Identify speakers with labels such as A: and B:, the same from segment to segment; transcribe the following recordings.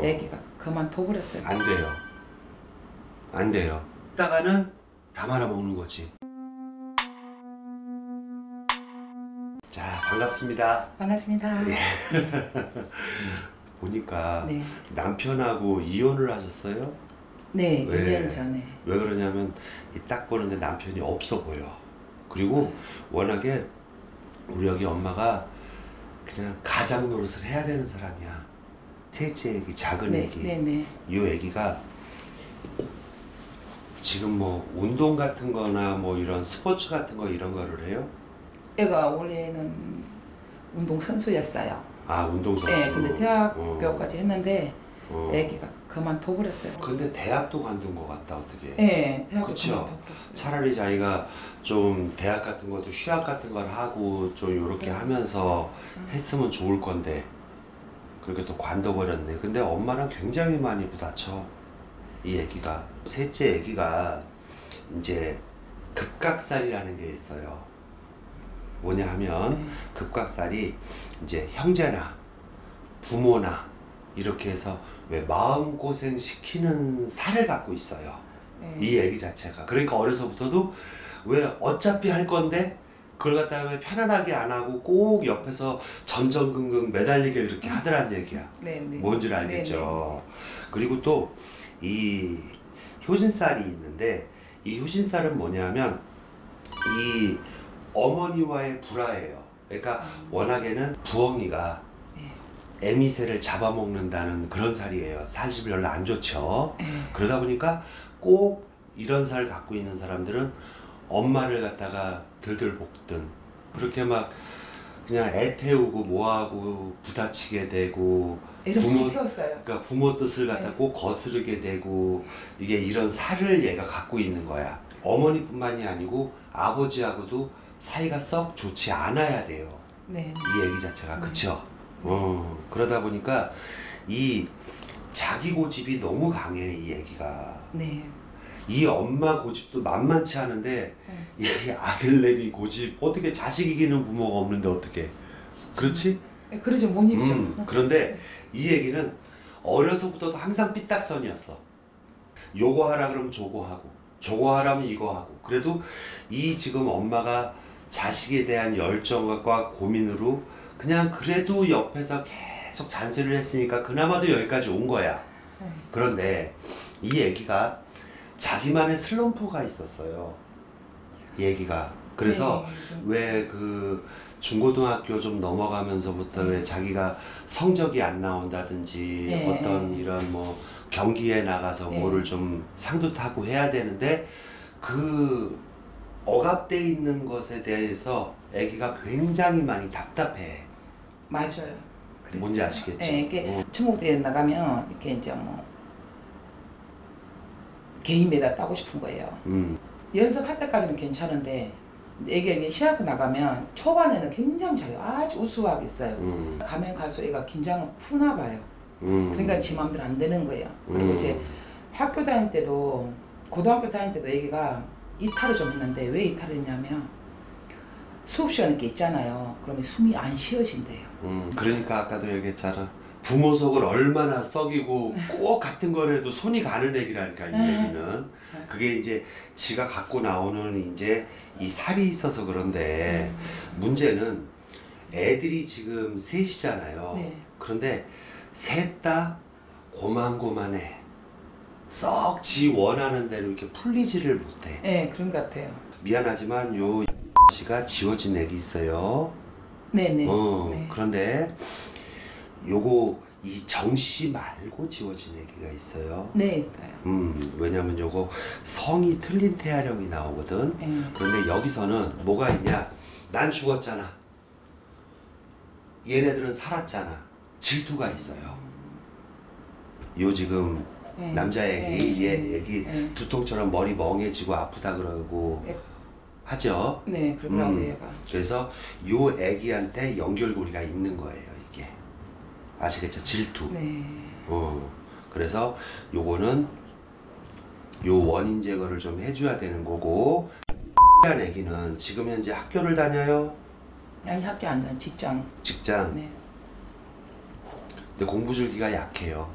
A: 애기가 그만둬버렸어요.
B: 안 돼요. 안 돼요. 이따가는 다 말아먹는 거지. 자, 반갑습니다.
A: 반갑습니다.
B: 예. 보니까
A: 네.
B: 남편하고 이혼을 하셨어요?
A: 네,
B: 왜?
A: 1년 전에.
B: 왜 그러냐면 딱 보는데 남편이 없어 보여. 그리고 워낙에 우리 여기 엄마가 그냥 가장 노릇을 해야 되는 사람이야. 셋째 애기, 작은
A: 네,
B: 애기.
A: 네네.
B: 이 애기가 지금 뭐 운동 같은 거나 뭐 이런 스포츠 같은 거 이런 거를 해요?
A: 애가 원래는 운동선수였어요.
B: 아, 운동선수.
A: 네, 근데 대학교까지 했는데 애기가 그만둬버렸어요.
B: 근데 대학도 관둔 것 같다, 어떻게.
A: 네, 대학교
B: 그쵸?
A: 그만둬버렸어요.
B: 차라리 자기가 좀 대학 같은 것도 휴학 같은 걸 하고 좀 요렇게 하면서 했으면 좋을 건데 그렇게 또 관둬버렸네. 근데 엄마랑 굉장히 많이 부딪혀, 이 애기가. 셋째 애기가 이제 급각살이라는 게 있어요. 뭐냐 하면 급각살이 이제 형제나 부모나 이렇게 해서 왜 마음고생 시키는 살을 갖고 있어요. 이 애기 자체가. 그러니까 어려서부터도 왜 어차피 할 건데 그걸 갖다가 왜 편안하게 안 하고 꼭 옆에서 전전긍긍 매달리게 이렇게 하더란 얘기야.
A: 네네.
B: 뭔지 알겠죠. 그리고 또 이 효진살이 있는데 이 효진살은 뭐냐면 이 어머니와의 불화예요. 그러니까 워낙에는 부엉이가 애미새를 잡아먹는다는 그런 살이에요. 살이 별로 안 좋죠. 그러다 보니까 꼭 이런 살 갖고 있는 사람들은 엄마를 갖다가 들들 볶든 그렇게 막 그냥 애 태우고 뭐하고 부다치게 되고
A: 부모 키웠어요.
B: 그러니까 부모 뜻을 갖다 꼭 거스르게 되고 이게 이런 살을 얘가 갖고 있는 거야. 어머니뿐만이 아니고 아버지하고도 사이가 썩 좋지 않아야 돼요.
A: 네.
B: 이 애기 자체가. 그쵸? 그러다 보니까 이 자기 고집이 너무 강해, 이 애기가.
A: 네.
B: 이 엄마 고집도 만만치 않은데 이 아들내미 고집, 어떻게 자식 이기는 부모가 없는데 어떻게. 그렇지?
A: 네, 그러죠. 못 이기죠.
B: 그런데 이 애기는 어려서부터도 항상 삐딱선이었어. 요거 하라 그러면 저거 하고 저거 하라면 이거 하고. 그래도 이 지금 엄마가 자식에 대한 열정과 고민으로 그냥 그래도 옆에서 계속 잔소리를 했으니까 그나마도 여기까지 온 거야. 그런데 이 애기가 자기만의 슬럼프가 있었어요. 이 애기가. 그래서 왜 그 중고등학교 좀 넘어가면서부터 왜 자기가 성적이 안 나온다든지 어떤 이런 뭐 경기에 나가서 뭐를 좀 상도 타고 해야 되는데 그 억압돼 있는 것에 대해서 애기가 굉장히 많이 답답해.
A: 맞아요. 그랬어요.
B: 뭔지 아시겠죠?
A: 네, 이게 천국대회 나가면 이렇게 이제 뭐 개인 메달 따고 싶은 거예요. 연습할 때까지는 괜찮은데 애기 시합 나가면 초반에는 굉장히 잘해요. 아주 우수하게 있어요. 가면 갈수록 애가 긴장을 푸나 봐요. 그러니까 지 마음대로 안 되는 거예요. 그리고 이제 학교 다닐 때도 고등학교 다닐 때도 애기가 이탈을 좀 했는데 왜 이탈을 했냐면 수업 시간에 게 있잖아요. 그러면 숨이 안 쉬어진대요.
B: 그러니까 아까도 얘기했잖아. 부모 속을 얼마나 썩이고 꼭 같은 거라도 손이 가는 애기라니까, 이 애기는. 그게 이제 지가 갖고 나오는 이제 이 살이 있어서 그런데 문제는 애들이 지금 셋이잖아요. 그런데 셋 다 고만고만해. 썩 지 원하는 대로 이렇게 풀리지를 못해.
A: 네, 그런 것 같아요.
B: 미안하지만 요 씨가 지워진 애기 있어요.
A: 네네.
B: 그런데 요거 이 정씨 말고 지워진 애기가 있어요.
A: 네.
B: 왜냐면 요거 성이 틀린 태아령이 나오거든. 그런데 여기서는 뭐가 있냐? 난 죽었잖아. 얘네들은 살았잖아. 질투가 있어요. 요 지금 남자애기, 얘 애기 두통처럼 머리 멍해지고 아프다 그러고 하죠.
A: 네, 그러더라고요, 얘가.
B: 그래서 요 애기한테 연결고리가 있는 거예요, 이게. 아시겠죠? 질투.
A: 네.
B: 그래서 요거는 요 원인 제거를 좀 해줘야 되는 거고. 한 애기는 지금 현재 학교를 다녀요?
A: 아니, 학교 안 다녀, 직장.
B: 직장.
A: 네.
B: 근데 공부 줄기가 약해요.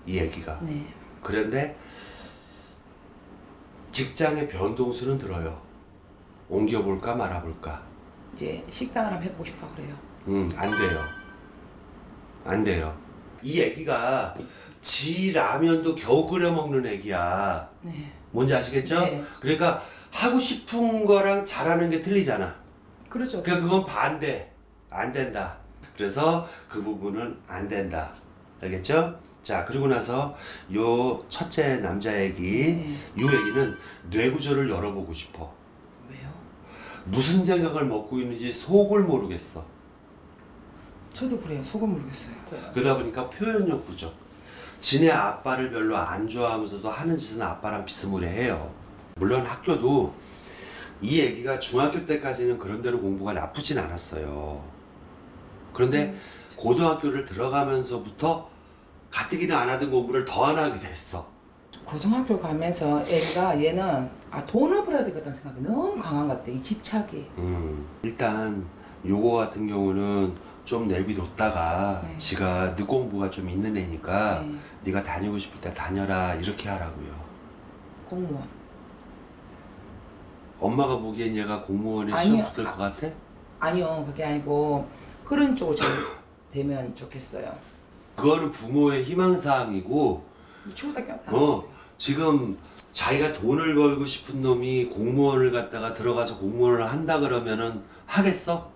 B: 이 애기가.
A: 네.
B: 그런데 직장의 변동수는 들어요. 옮겨볼까 말아볼까.
A: 이제 식당을 한번 해보고 싶다 그래요.
B: 안 돼요. 안 돼요. 이 애기가 지 라면도 겨우 끓여 먹는 애기야.
A: 네.
B: 뭔지 아시겠죠?
A: 네.
B: 그러니까 하고 싶은 거랑 잘하는 게 틀리잖아.
A: 그렇죠.
B: 그러니까 그건 반대. 안 된다. 그래서 그 부분은 안 된다. 알겠죠? 자, 그리고 나서 요 첫째 남자 애기,
A: 네.
B: 요 애기는 뇌구조를 열어보고 싶어.
A: 왜요?
B: 무슨 생각을 먹고 있는지 속을 모르겠어.
A: 저도 그래요. 속은 모르겠어요.
B: 그러다 보니까 표현력 부족. 지네 아빠를 별로 안 좋아하면서도 하는 짓은 아빠랑 비스무리해요. 물론 학교도 이 애기가 중학교 때까지는 그런 대로 공부가 나쁘진 않았어요. 그런데 고등학교를 들어가면서부터 가뜩이나 안 하던 공부를 더 안 하게 됐어.
A: 고등학교 가면서 애가 얘는 돈을 벌어야 되겠다는 생각이 너무 강한 것 같아. 이 집착이.
B: 일단 요거 같은 경우는 좀 내비뒀다가
A: 네.
B: 지가 늦공부가 좀 있는 애니까
A: 네.
B: 네가 다니고 싶을 때 다녀라 이렇게 하라고요.
A: 공무원.
B: 엄마가 보기엔 얘가 공무원에
A: 아니요.
B: 시험 붙을 것 같아?
A: 아니요. 그게 아니고 그런 쪽으로 좀 되면 좋겠어요.
B: 그거는 부모의 희망사항이고
A: 초등학교
B: 지금 자기가 돈을 벌고 싶은 놈이 공무원을 갖다가 들어가서 공무원을 한다 그러면은 하겠어?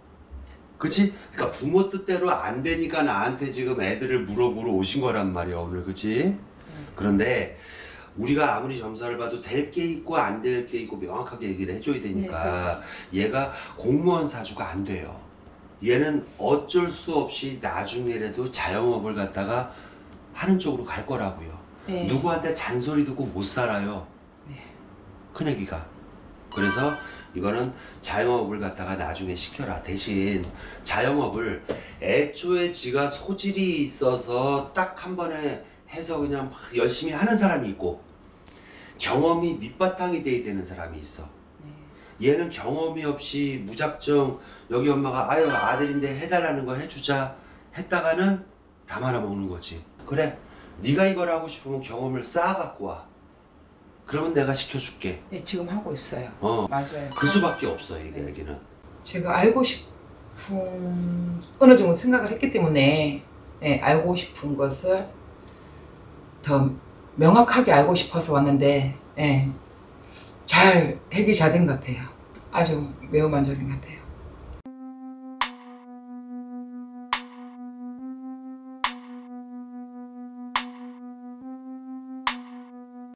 B: 그치? 그러니까 부모 뜻대로 안 되니까 나한테 지금 애들을 물어보러 오신 거란 말이야 오늘. 그치? 그런데 우리가 아무리 점사를 봐도 될 게 있고 안 될 게 있고 명확하게 얘기를 해줘야 되니까 얘가 공무원 사주가 안 돼요. 얘는 어쩔 수 없이 나중에라도 자영업을 갖다가 하는 쪽으로 갈 거라고요.
A: 네.
B: 누구한테 잔소리 듣고 못 살아요.
A: 네.
B: 큰애기가. 그래서 이거는 자영업을 갖다가 나중에 시켜라. 대신 자영업을 애초에 지가 소질이 있어서 딱 한 번에 해서 그냥 막 열심히 하는 사람이 있고 경험이 밑바탕이 돼야 되는 사람이 있어. 얘는 경험이 없이 무작정 여기 엄마가 아유 아들인데 해달라는 거 해주자 했다가는 다 말아먹는 거지. 그래 네가 이걸 하고 싶으면 경험을 쌓아갖고 와. 그러면 내가 시켜줄게.
A: 네, 지금 하고 있어요. 맞아요.
B: 그 수밖에 없어 이게 얘기는.
A: 제가 알고 싶은 어느 정도 생각을 했기 때문에 알고 싶은 것을 더 명확하게 알고 싶어서 왔는데 잘 해결이 잘 된 것 같아요. 아주 매우 만족인 것 같아요.